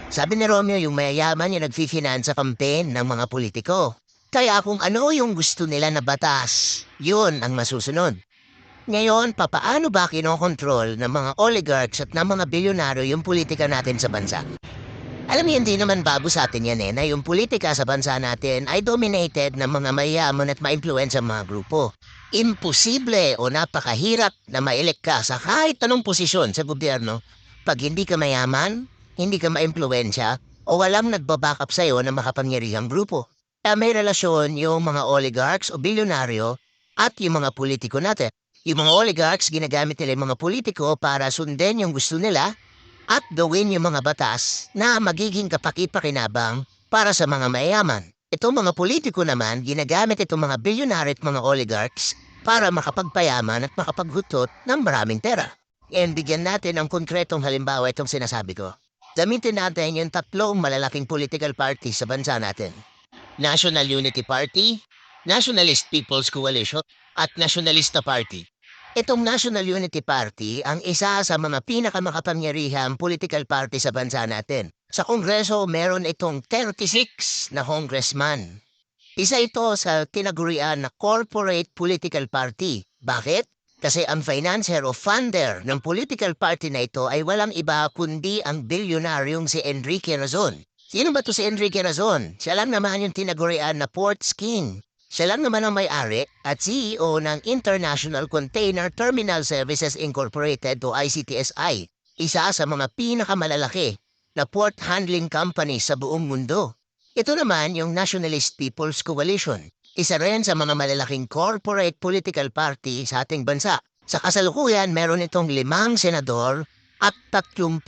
Sabi ni Romeo yung mayayaman yung nagfi-finance sa campaign ng mga politiko. Kaya kung ano yung gusto nila na batas, yun ang masusunod. Ngayon, papaano ba kinokontrol ng mga oligarchs at ng mga bilyonaryo yung politika natin sa bansa? Alam niyo, hindi naman bago sa atin yan na yung politika sa bansa natin ay dominated ng mga mayaman at maimpluwensya mga grupo. Imposible o napakahirap na maelek ka sa kahit anong posisyon sa gobyerno pag hindi ka mayaman, hindi ka maimpluwensya, o walang nagbabackup sa'yo ng makapangyarihang grupo. May relasyon yung mga oligarchs o bilyonaryo at yung mga politiko natin. Yung mga oligarchs, ginagamit nila yung mga politiko para sundin yung gusto nila at gawin yung mga batas na magiging kapaki-pakinabang para sa mga mayayaman. Itong mga politiko naman, ginagamit itong mga bilyonary at mga oligarchs para makapagpayaman at makapaghutot ng maraming pera. And bigyan natin ng konkretong halimbawa itong sinasabi ko. Gamitin natin yung tatlong malalaking political party sa bansa natin. National Unity Party, Nationalist People's Coalition, at Nationalista Party. Itong National Unity Party ang isa sa mga pinakamakapangyarihang political party sa bansa natin. Sa Kongreso, meron itong 36 na congressman. Isa ito sa tinagurian na corporate political party. Bakit? Kasi ang financier o funder ng political party na ito ay walang iba kundi ang bilyonaryong si Enrique Razon. Sino ba to si Enrique Razon? Siya lang naman yung tinagurian na Ports King. Siya lang naman ang may-ari at CEO ng International Container Terminal Services Incorporated o ICTSI, isa sa mga pinakamalalaki na port handling company sa buong mundo. Ito naman yung Nationalist People's Coalition, isa rin sa mga malalaking corporate political party sa ating bansa. Sa kasalukuyan, meron itong 5 senador at 38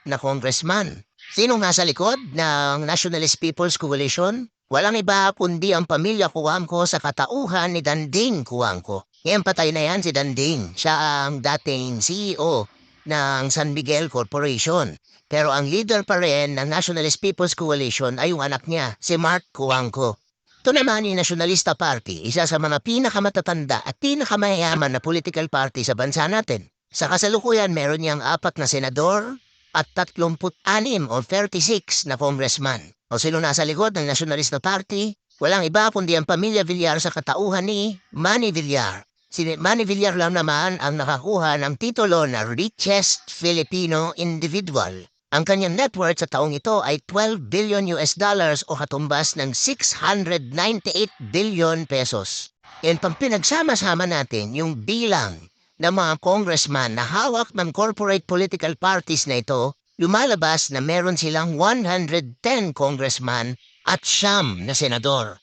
na congressman. Sino nga sa likod ng Nationalist People's Coalition? Walang iba kundi ang pamilya Cuangco sa katauhan ni Danding Cuangco. Ngayon patay na yan si Danding. Siya ang dating CEO ng San Miguel Corporation. Pero ang leader pa rin ng Nationalist People's Coalition ay yung anak niya, si Mark Cuangco. Ito naman yung Nationalista Party, isa sa mga pinakamatatanda at pinakamayaman na political party sa bansa natin. Sa kasalukuyan, meron niyang 4 na senador at 36 o 36 na congressman. O sino nasa likod ng Nationalista Party? Walang iba kundi ang pamilya Villar sa katauhan ni Manny Villar. Si Manny Villar lang naman ang nakakuha ng titulo na richest Filipino individual. Ang kanyang net worth sa taong ito ay 12 billion US dollars o katumbas ng 698 billion pesos. And pag pinagsama-sama natin yung bilang ng mga congressman na hawak ng corporate political parties na ito, lumalabas na meron silang 110 congressman at 9 na senador.